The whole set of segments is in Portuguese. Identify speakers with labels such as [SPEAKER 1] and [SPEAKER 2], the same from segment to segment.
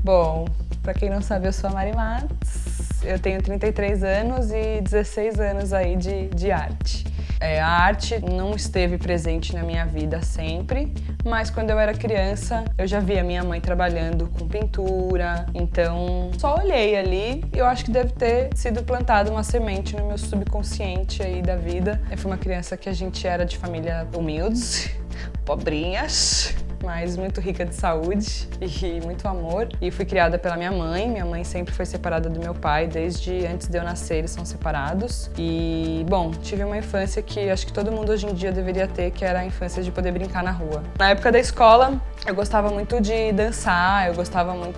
[SPEAKER 1] Bom, pra quem não sabe, eu sou a Mari Matos, eu tenho 33 anos e 16 anos aí de arte. A arte não esteve presente na minha vida sempre, mas quando eu era criança eu já via minha mãe trabalhando com pintura, então só olhei ali e eu acho que deve ter sido plantada uma semente no meu subconsciente aí da vida. Eu fui uma criança que a gente era de família humildes, pobrinhas, mas muito rica de saúde e muito amor. E fui criada pela minha mãe. Minha mãe sempre foi separada do meu pai, desde antes de eu nascer eles são separados. E, bom, tive uma infância que acho que todo mundo hoje em dia deveria ter, que era a infância de poder brincar na rua. Na época da escola, eu gostava muito de dançar,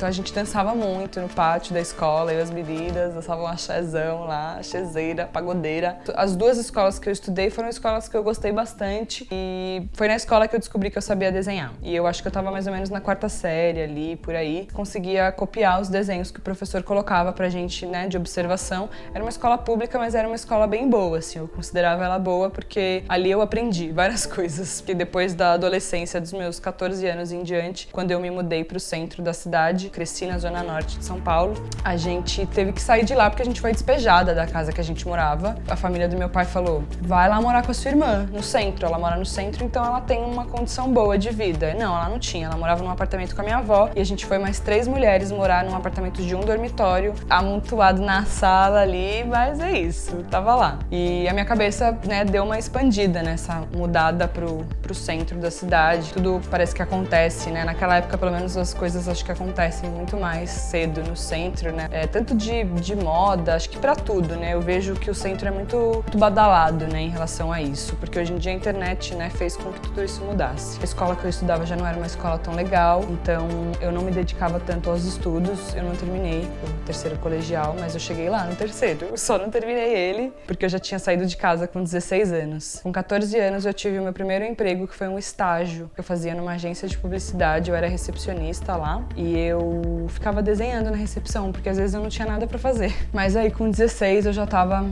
[SPEAKER 1] a gente dançava muito no pátio da escola, eu e as meninas, dançavam axézão lá, axézeira, pagodeira. As duas escolas que eu estudei foram escolas que eu gostei bastante e foi na escola que eu descobri que eu sabia desenhar. E eu acho que eu tava mais ou menos na 4ª série ali, por aí. Conseguia copiar os desenhos que o professor colocava pra gente, né, de observação. Era uma escola pública, mas era uma escola bem boa, assim. Eu considerava ela boa porque ali eu aprendi várias coisas. Que depois da adolescência, dos meus 14 anos em diante, quando eu me mudei pro centro da cidade, cresci na zona norte de São Paulo, a gente teve que sair de lá porque a gente foi despejada da casa que a gente morava. A família do meu pai falou, vai lá morar com a sua irmã, no centro. Ela mora no centro, então ela tem uma condição boa de vida. Não, ela não tinha. Ela morava num apartamento com a minha avó e a gente foi mais 3 mulheres morar num apartamento de um dormitório, amontoado na sala ali, mas é isso, tava lá. E a minha cabeça, né, deu uma expandida nessa mudada pro centro da cidade. Tudo parece que acontece, né? Naquela época, pelo menos, as coisas acho que acontecem muito mais cedo no centro, né? Tanto de moda, acho que pra tudo, né? Eu vejo que o centro é muito badalado, né, em relação a isso, porque hoje em dia a internet, né, fez com que tudo isso mudasse. A escola que eu estudava já não era uma escola tão legal, então eu não me dedicava tanto aos estudos. Eu não terminei o 3º colegial, mas eu cheguei lá no 3º. Eu só não terminei ele porque eu já tinha saído de casa com 16 anos. Com 14 anos eu tive o meu primeiro emprego, que foi um estágio que eu fazia numa agência de publicidade. Eu era recepcionista lá e eu ficava desenhando na recepção, porque às vezes eu não tinha nada pra fazer. Mas aí com 16 eu já tava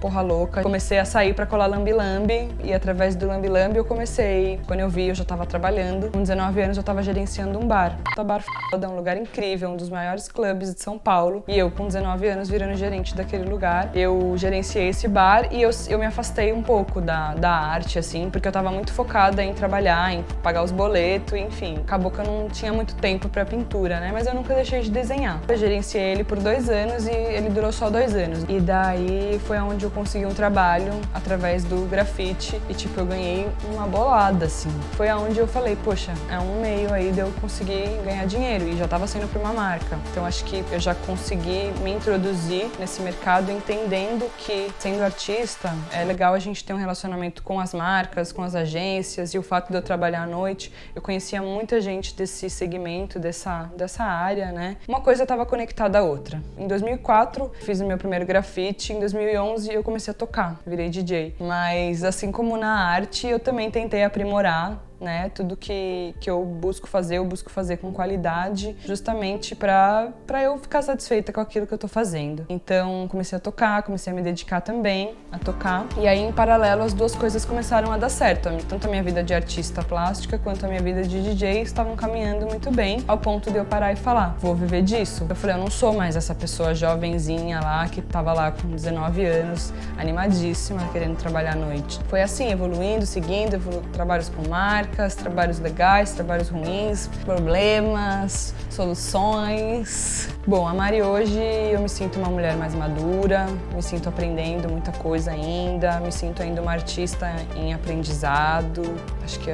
[SPEAKER 1] porra louca. Comecei a sair pra colar lambe-lambe e através do lambe-lambe eu comecei. Quando eu vi, eu já tava trabalhando. Com 19 anos eu tava gerenciando um bar. Um bar foda, um lugar incrível, um dos maiores clubes de São Paulo. E eu com 19 anos virando gerente daquele lugar. Eu gerenciei esse bar e eu me afastei um pouco da arte, assim, porque eu tava muito focada em trabalhar, em pagar os boletos, enfim. Acabou que eu não tinha muito tempo pra pintura, né? Mas eu nunca deixei de desenhar. Eu gerenciei ele por 2 anos e ele durou só 2 anos. E daí foi onde eu consegui um trabalho através do grafite e, tipo, eu ganhei uma bolada, assim. Foi aonde eu falei, poxa, é um meio aí de eu conseguir ganhar dinheiro e já tava sendo pra uma marca. Então acho que eu já consegui me introduzir nesse mercado entendendo que, sendo artista, é legal a gente ter um relacionamento com as marcas, com as agências, e o fato de eu trabalhar à noite, eu conhecia muita gente desse segmento, dessa área, né? Uma coisa estava conectada à outra. Em 2004, fiz o meu primeiro grafite, em 2011 eu comecei a tocar, virei DJ. Mas assim como na arte, eu também tentei aprimorar, né? Tudo que eu busco fazer com qualidade, justamente pra eu ficar satisfeita com aquilo que eu tô fazendo. Então, comecei a tocar, comecei a me dedicar também a tocar. E aí, em paralelo, as duas coisas começaram a dar certo. Tanto a minha vida de artista plástica quanto a minha vida de DJ estavam caminhando muito bem, ao ponto de eu parar e falar, vou viver disso. Eu falei, eu não sou mais essa pessoa jovenzinha lá, que tava lá com 19 anos, animadíssima, querendo trabalhar à noite. Foi assim, evoluindo, seguindo, trabalhos com marcas, trabalhos legais, trabalhos ruins, problemas, soluções. Bom, a Mari hoje eu me sinto uma mulher mais madura, me sinto aprendendo muita coisa ainda, me sinto ainda uma artista em aprendizado. Acho que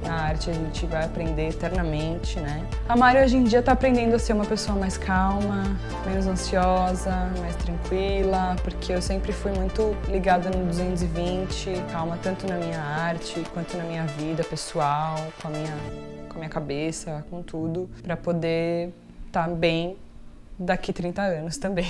[SPEAKER 1] na arte a gente vai aprender eternamente, né? A Mari hoje em dia tá aprendendo a ser uma pessoa mais calma, menos ansiosa, mais tranquila, porque eu sempre fui muito ligada no 220, calma tanto na minha arte quanto na minha vida pessoal, com a minha cabeça, com tudo, para poder estar bem daqui 30 anos também.